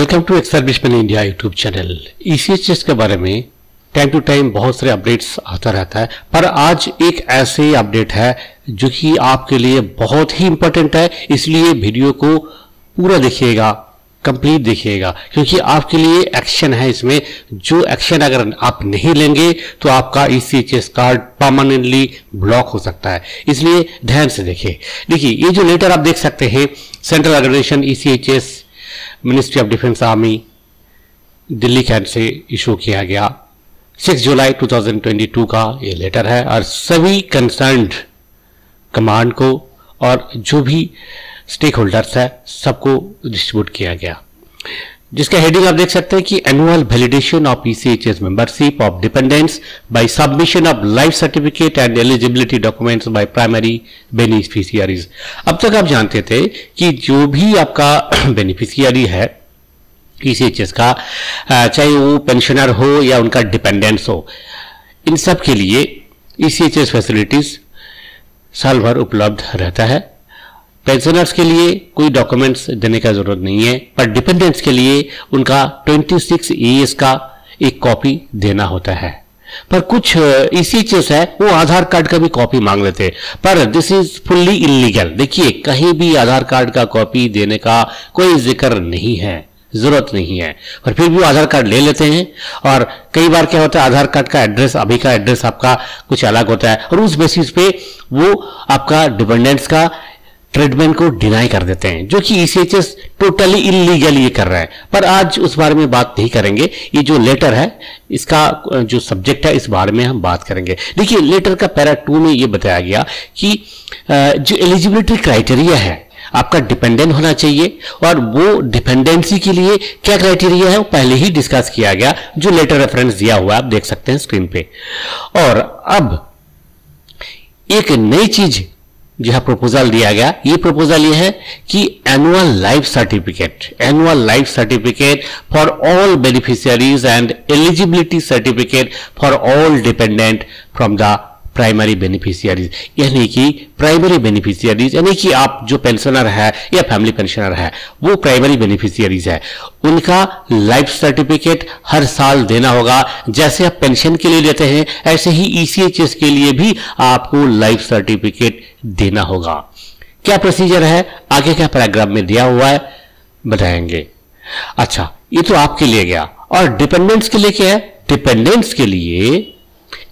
Welcome to exserviceman India YouTube channel. ECHS के बारे में टाइम टू टाइम बहुत सारे अपडेट्स आता रहता है, पर आज एक ऐसे अपडेट है जो कि आपके लिए बहुत ही इंपॉर्टेंट है, इसलिए वीडियो को पूरा देखिएगा, कंप्लीट देखिएगा, क्योंकि आपके लिए एक्शन है इसमें। जो एक्शन अगर आप नहीं लेंगे तो आपका ईसीएचएस कार्ड परमानेंटली ब्लॉक हो सकता है, इसलिए ध्यान से देखिए। देखिए, ये जो लेटर आप देख सकते हैं, central organisation ECHS ministry of defence army Delhi cantt से इशू किया गया 6 जुलाई 2022 का ये लेटर है, और सभी कंसर्न्ड कमांड को और जो भी स्टेक होल्डर्स है सबको डिस्ट्रीब्यूट किया गया, जिसका हेडिंग आप देख सकते हैं कि annual validation of ECHS membership of dependents by submission of life certificate and eligibility documents by primary beneficiaries. अब तक आप जानते थे कि जो भी आपका बेनिफिशियरी है ईसीएचएस का, चाहे वो पेंशनर हो या उनका डिपेंडेंट्स हो, इन सब के लिए ईसीएचएस फैसिलिटीज साल भर उपलब्ध रहता है। पेंशनर्स के लिए कोई डॉक्यूमेंट्स देने का जरूरत नहीं है, पर डिपेंडेंट्स के लिए उनका 26 ईएस का एक कॉपी देना होता है। पर कुछ ईसीएचएस है वो आधार कार्ड का भी कॉपी मांग लेते हैं, पर दिस इज फुल्ली इलीगल। देखिए, कहीं भी आधार कार्ड का कॉपी देने का कोई जिक्र नहीं है, जरूरत नहीं है, पर फिर भी वो आधार कार्ड ले लेते हैं। और कई बार क्या होता है, आधार कार्ड का एड्रेस, अभी का एड्रेस आपका कुछ अलग होता है, और उस बेसिस पे वो आपका डिपेंडेंट्स का ट्रीटमेंट को डिनाई कर देते हैं, जो कि ईसीएचएस टोटली इलीगल ये कर रहा है। पर आज उस बारे में बात नहीं करेंगे, ये जो लेटर है इसका जो सब्जेक्ट है इस बारे में हम बात करेंगे। देखिए, लेटर का पैरा 2 में ये बताया गया कि जो एलिजिबिलिटी क्राइटेरिया है, आपका डिपेंडेंट होना चाहिए, और वो डिपेंडेंसी के लिए क्या क्राइटेरिया है वो पहले ही डिस्कस किया गया, जो लेटर रेफरेंस दिया हुआ है, आप देख सकते हैं स्क्रीन पे। और अब एक नई चीज जहां प्रपोजल दिया गया, ये प्रपोजल ये है कि annual life certificate for all beneficiaries and eligibility certificate for all dependent from the primary beneficiaries. यानी कि प्राइमरी बेनिफिशियरीज यानी कि आप जो पेंशनर है या फैमिली पेंशनर है वो प्राइमरी बेनिफिशियरीज है, उनका लाइफ सर्टिफिकेट हर साल देना होगा। जैसे आप पेंशन के लिए लेते हैं, ऐसे ही ईसीएचएस के लिए भी आपको लाइफ सर्टिफिकेट देना होगा। क्या प्रोसीजर है, आगे क्या पैराग्राफ में दिया हुआ है बताएंगे। अच्छा, ये तो आपके लिए गया, और डिपेंडेंट्स के लिए क्या है? डिपेंडेंट्स के लिए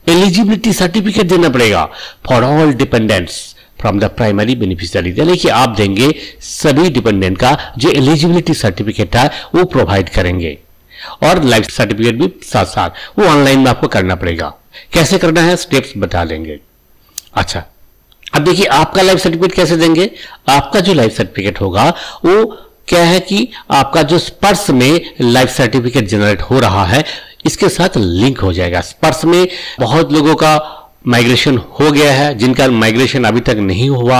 एलिजिबिलिटी सर्टिफिकेट देना पड़ेगा for all dependents from the primary beneficiary, यानी कि आप देंगे सभी डिपेंडेंट का जो एलिजिबिलिटी सर्टिफिकेट है वो प्रोवाइड करेंगे, और लाइफ सर्टिफिकेट भी साथ साथ वो ऑनलाइन में आपको करना पड़ेगा। कैसे करना है स्टेप्स बता देंगे। अच्छा, अब देखिए, आपका लाइफ सर्टिफिकेट कैसे देंगे। आपका जो लाइफ सर्टिफिकेट होगा वो क्या है कि आपका जो स्पर्श में लाइफ सर्टिफिकेट जनरेट हो रहा है इसके साथ लिंक हो जाएगा। स्पर्श में बहुत लोगों का माइग्रेशन हो गया है, जिनका माइग्रेशन अभी तक नहीं हुआ,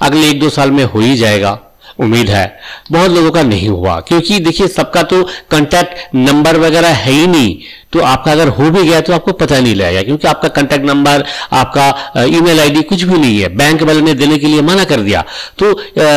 अगले 1-2 साल में हो ही जाएगा, उम्मीद है। बहुत लोगों का नहीं हुआ, क्योंकि देखिए सबका तो कांटेक्ट नंबर वगैरह है ही नहीं, तो आपका अगर हो भी गया तो आपको पता नहीं लगेगा, क्योंकि आपका कांटेक्ट नंबर, आपका ईमेल आईडी कुछ भी नहीं है। बैंक वाले ने देने के लिए मना कर दिया, तो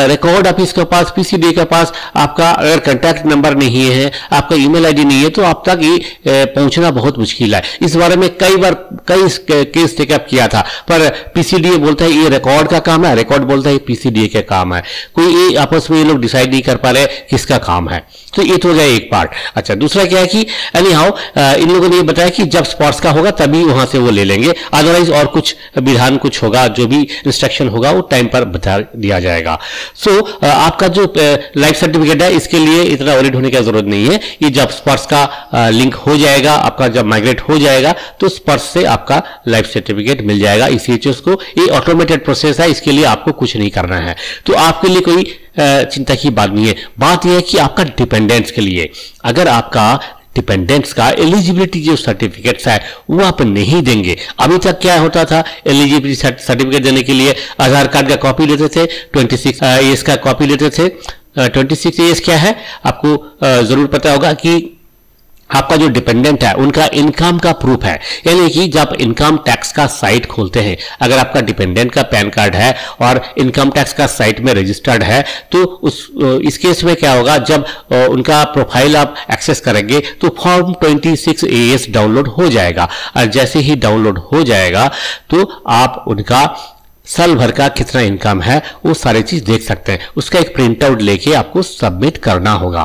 रिकॉर्ड ऑफिस के पास, पीसीडी के पास आपका अगर कांटेक्ट नंबर नहीं है, आपका ईमेल आईडी नहीं है, तो आप तक ये पहुंचना बहुत मुश्किल है। इस बारे में कई बार कई केस टेकअप किया था, पर पीसीडीए बोलता है ये रिकॉर्ड का काम है, रिकॉर्ड बोलता है पीसीडीए का काम है। कोई आपस में ये लोग डिसाइड नहीं कर पा रहे किसका काम है। तो ये तो हो गया एक पार्ट। अच्छा, दूसरा क्या है कि एनी हाउ इन लोगों ने ये बताया कि जब स्पॉट्स का होगा तभी वहां से वो ले लेंगे, अदरवाइज और कुछ विधान कुछ होगा, जो भी इंस्ट्रक्शन होगा वो टाइम पर बता दिया जाएगा। सो आपका जो लाइफ सर्टिफिकेट है इसके लिए इतना वरीड होने की जरूरत नहीं है। ये जब स्पॉट्स का लिंक हो जाएगा, आपका जब माइग्रेट हो जाएगा, तो स्पॉट्स से आपका लाइफ सर्टिफिकेट मिल जाएगा ईसीएचएस को। ये ऑटोमेटेड प्रोसेस है, इसके लिए आपको कुछ नहीं करना है, तो आपके लिए कोई चिंता की बात नहीं है। बात यह है कि आपका डिपेंडेंट्स के लिए, अगर आपका डिपेंडेंट्स का एलिजिबिलिटी जो सर्टिफिकेट्स है वो आप नहीं देंगे। अभी तक क्या होता था, एलिजिबिलिटी सर्टिफिकेट देने के लिए आधार कार्ड का कॉपी लेते थे, 26 ईएस का कॉपी लेते थे। 26 ईएस क्या है आपको जरूर पता होगा कि आपका जो डिपेंडेंट है उनका इनकम का प्रूफ है, यानी कि जब इनकम टैक्स का साइट खोलते हैं, अगर आपका डिपेंडेंट का पैन कार्ड है और इनकम टैक्स का साइट में रजिस्टर्ड है, तो इस केस में क्या होगा, जब उनका प्रोफाइल आप एक्सेस करेंगे तो फॉर्म 26AS डाउनलोड हो जाएगा, और जैसे ही डाउनलोड हो जाएगा तो आप उनका साल भर का कितना इनकम है वो सारी चीज देख सकते हैं। उसका एक प्रिंट आउट लेके आपको सबमिट करना होगा।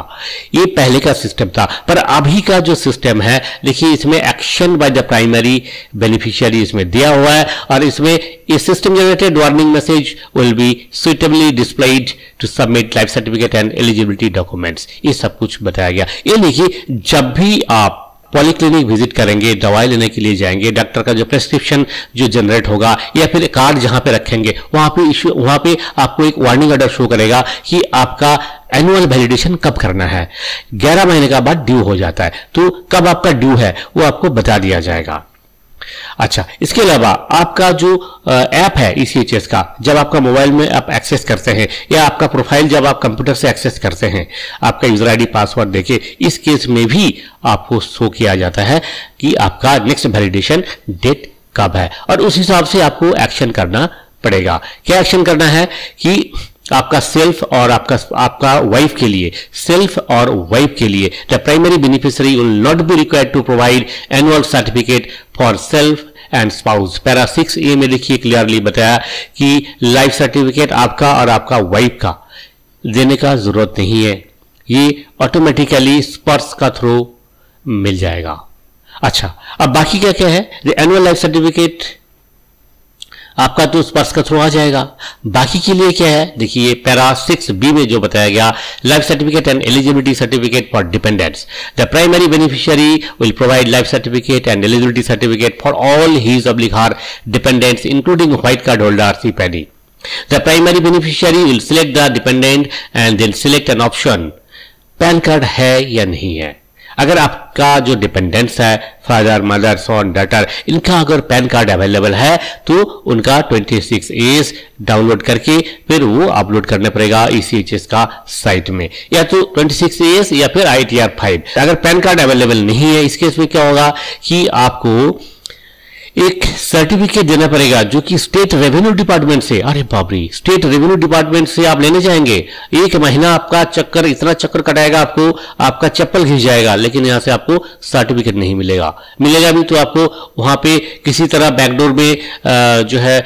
ये पहले का सिस्टम था, पर अभी का जो सिस्टम है, देखिए इसमें action by the primary beneficiary इसमें दिया हुआ है, और इसमें ये system generated warning message will be suitably displayed to submit life certificate and eligibility documents, ये सब कुछ बताया गया। ये देखिए, जब भी आप पॉलीक्लिनिक विजिट करेंगे, दवाई लेने के लिए जाएंगे, डॉक्टर का जो प्रेस्क्रिप्शन जो जनरेट होगा या फिर कार्ड जहां पे रखेंगे, वहां पे आपको एक वार्निंग ऑर्डर शो करेगा कि आपका एनुअल वैलिडेशन कब करना है। 11 महीने का बाद ड्यू हो जाता है, तो कब आपका ड्यू है वो आपको बता दिया जाएगा। अच्छा, इसके अलावा आपका जो ऐप है ECHS का, जब आपका मोबाइल में आप एक्सेस करते हैं या आपका प्रोफाइल जब आप कंप्यूटर से एक्सेस करते हैं, आपका यूजर आईडी पासवर्ड देके, इस केस में भी आपको शो किया जाता है कि आपका नेक्स्ट वैलिडेशन डेट कब है, और उस हिसाब से आपको एक्शन करना पड़ेगा। क्या एक्शन करना है कि आपका सेल्फ और आपका वाइफ के लिए, सेल्फ और वाइफ के लिए the primary beneficiary will not be required to provide annual certificate for self and spouse. Para 6A में देखिए क्लियरली बताया कि लाइफ सर्टिफिकेट आपका और आपका वाइफ का देने का जरूरत नहीं है, ये ऑटोमेटिकली स्पर्श का थ्रू मिल जाएगा। अच्छा, अब बाकी क्या क्या है, द एनुअल लाइफ सर्टिफिकेट आपका तो स्पर्श का थ्रू आ जाएगा। बाकी के लिए क्या है, देखिए पैरा 6B में जो बताया गया, life certificate and eligibility certificate for dependents, the primary beneficiary will provide life certificate and eligibility certificate for all his oblique dependents including white card holder CPAD। The primary beneficiary will select the dependent and then select an option, PAN card है या नहीं है। अगर आपका जो dependents है, father, mother, सन, daughter, इनका अगर पैन कार्ड अवेलेबल है तो उनका 26AS डाउनलोड करके फिर वो अपलोड करना पड़ेगा ECHS का साइट में, या तो 26AS या फिर ITR 5। अगर पैन कार्ड अवेलेबल नहीं है, इस केस में क्या होगा कि आपको एक सर्टिफिकेट देना पड़ेगा जो कि स्टेट रेवेन्यू डिपार्टमेंट से, अरे बाप रे, स्टेट रेवेन्यू डिपार्टमेंट से आप लेने जाएंगे, एक महीना आपका चक्कर, इतना चक्कर कटाएगा आपको, आपका चप्पल घिस जाएगा, लेकिन यहां से आपको सर्टिफिकेट नहीं मिलेगा। मिलेगा भी तो आपको वहां पे किसी तरह बैकडोर में जो है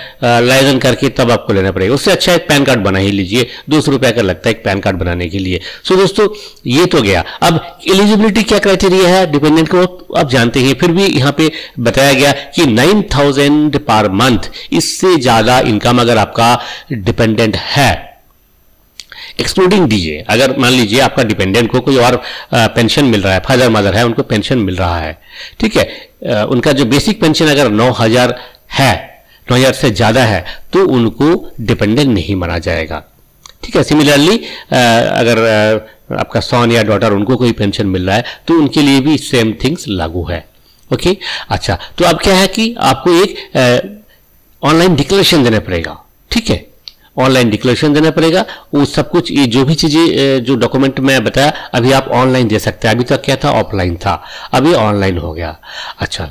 लाइजन करके तब आपको लेना पड़ेगा। उससे अच्छा एक पैन कार्ड बना ही लीजिए, 200 रुपए का लगता है एक पैन कार्ड बनाने के लिए। सो दोस्तों, ये तो गया। अब एलिजिबिलिटी क्या क्राइटेरिया है डिपेंडेंट को आप जानते हैं, फिर भी यहां पे बताया गया कि 9,000 पर मंथ, इससे ज्यादा इनकम अगर आपका डिपेंडेंट है, एक्सक्लूडिंग डीजे, अगर मान लीजिए आपका डिपेंडेंट को कोई और पेंशन मिल रहा है, फादर मदर है, उनको पेंशन मिल रहा है, ठीक है, उनका जो बेसिक पेंशन अगर 9,000 है, 9,000 से ज्यादा है, तो उनको डिपेंडेंट नहीं माना जाएगा। ठीक है, सिमिलरली अगर आपका सन या डॉटर, उनको कोई पेंशन मिल रहा है तो उनके लिए भी सेम थिंग्स लागू है। ओके, अच्छा, तो अब क्या है कि आपको एक ऑनलाइन डिक्लेरेशन देना पड़ेगा। ठीक है, ऑनलाइन डिक्लेरेशन देना पड़ेगा, वो सब कुछ, ये जो भी चीजें जो डॉक्यूमेंट मैं बताया अभी आप ऑनलाइन दे सकते हैं। अभी तक क्या था, ऑफलाइन था, अभी ऑनलाइन हो गया। अच्छा,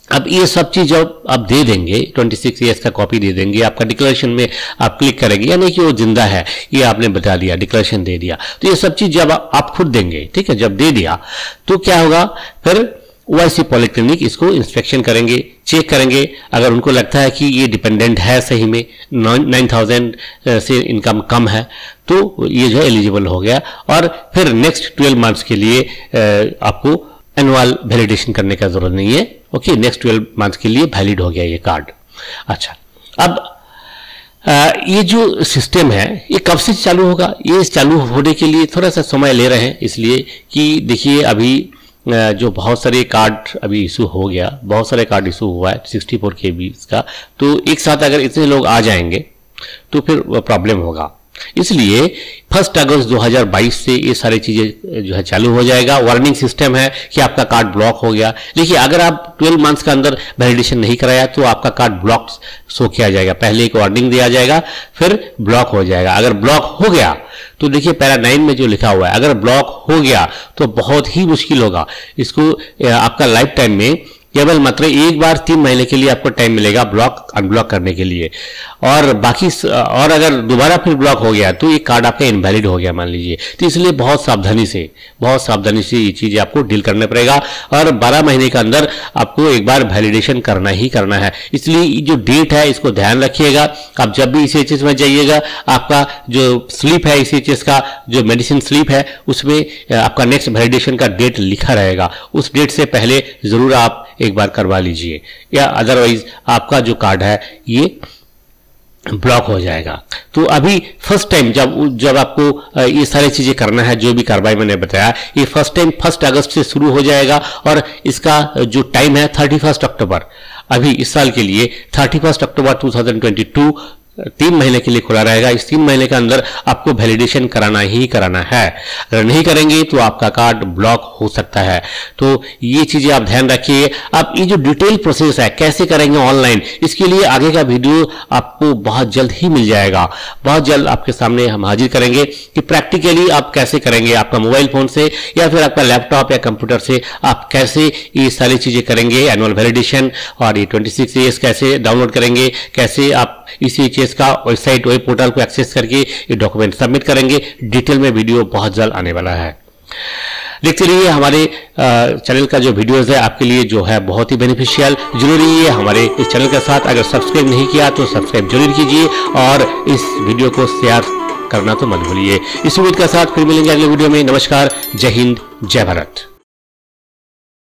अब ये सब चीज जब आप दे देंगे, 26AS का कॉपी दे देंगे, आपका डिक्लेरेशन में आप क्लिक करेंगे, यानी कि वो जिंदा है, ये आपने बता दिया, डिक्लेरेशन दे दिया, तो ये सब चीज जब आप खुद देंगे, ठीक है, जब दे दिया तो क्या होगा, फिर OIC पॉलीक्लिनिक इसको इंस्पेक्शन करेंगे, चेक करेंगे। अगर उनको लगता है कि ये डिपेंडेंट है सही में, 9,000 से इनकम कम है, तो ये जो है एलिजिबल हो गया, और फिर नेक्स्ट 12 मंथ्स के लिए आपको एनुअल वैलिडेशन करने का जरूरत नहीं है। ओके, नेक्स्ट 12 मंथ के लिए वैलिड हो गया ये कार्ड। अच्छा, अब ये जो सिस्टम है ये कब से चालू होगा, ये चालू होने के लिए थोड़ा सा समय ले रहे हैं, इसलिए कि देखिए अभी जो बहुत सारे कार्ड अभी इशू हो गया, बहुत सारे कार्ड इशू हुआ है 64 KB का, तो एक साथ अगर इतने लोग आ जाएंगे तो फिर प्रॉब्लम होगा। इसलिए 1 अगस्त 2022 से ये सारी चीजें जो है चालू हो जाएगा। वार्निंग सिस्टम है कि आपका कार्ड ब्लॉक हो गया। देखिए, अगर आप 12 मंथ्स के अंदर वैलिडेशन नहीं कराया तो आपका कार्ड ब्लॉक शो किया जाएगा। पहले एक वार्निंग दिया जाएगा, फिर ब्लॉक हो जाएगा। अगर ब्लॉक हो गया तो देखिए पैरा 9 में जो लिखा हुआ है, अगर ब्लॉक हो गया तो बहुत ही मुश्किल होगा। इसको आपका लाइफ टाइम में केवल मात्र एक बार 3 महीने के लिए आपको टाइम मिलेगा ब्लॉक अनब्लॉक करने के लिए, और बाकी और अगर दोबारा फिर ब्लॉक हो गया तो ये कार्ड आपका इनवैलिड हो गया मान लीजिए। तो इसलिए बहुत सावधानी से ये चीजें आपको डील करना पड़ेगा, और 12 महीने के अंदर आपको एक बार वैलिडेशन करना ही करना है। इसलिए जो डेट है इसको ध्यान रखिएगा। आप जब भी ECHS में जाइएगा, आपका जो स्लिप है ECHS का, जो मेडिसिन स्लिप है, उसमें आपका नेक्स्ट वैलिडेशन का डेट लिखा रहेगा। उस डेट से पहले जरूर आप एक बार करवा लीजिए, या अदरवाइज आपका जो कार्ड है ये ब्लॉक हो जाएगा। तो अभी फर्स्ट टाइम जब आपको ये सारी चीजें करना है, जो भी कार्रवाई मैंने बताया, ये फर्स्ट टाइम 1 अगस्त से शुरू हो जाएगा, और इसका जो टाइम है 31 अक्टूबर, अभी इस साल के लिए 31 अक्टूबर 2022 3 महीने के लिए खुला रहेगा। इस 3 महीने के अंदर आपको वैलिडेशन कराना ही कराना है। अगर नहीं करेंगे तो आपका कार्ड ब्लॉक हो सकता है। तो ये चीजें आप ध्यान रखिए। आप ये जो डिटेल प्रोसेस है कैसे करेंगे ऑनलाइन, इसके लिए आगे का वीडियो आपको बहुत जल्द ही मिल जाएगा। बहुत जल्द आपके सामने हम हाजिर करेंगे कि प्रैक्टिकली आप कैसे करेंगे, आपका मोबाइल फोन से या फिर आपका लैपटॉप या कंप्यूटर से आप कैसे ये सारी चीजें करेंगे, एनुअल वैलिडेशन, और ये 26 कैसे डाउनलोड करेंगे, कैसे आप ECHS का वेबसाइट वेब पोर्टल को एक्सेस करके ये डॉक्यूमेंट सबमिट करेंगे। डिटेल में वीडियो बहुत जल्द आने वाला है। देखते रहिए हमारे चैनल का जो वीडियोस है आपके लिए जो है बहुत ही बेनिफिशियल। जरूरी है हमारे इस चैनल के साथ, अगर सब्सक्राइब नहीं किया तो सब्सक्राइब जरूर कीजिए, और इस वीडियो को शेयर करना तो मत भूलिए। इस उम्मीद के साथ फिर मिलेंगे अगले वीडियो में। नमस्कार, जय हिंद, जय भारत।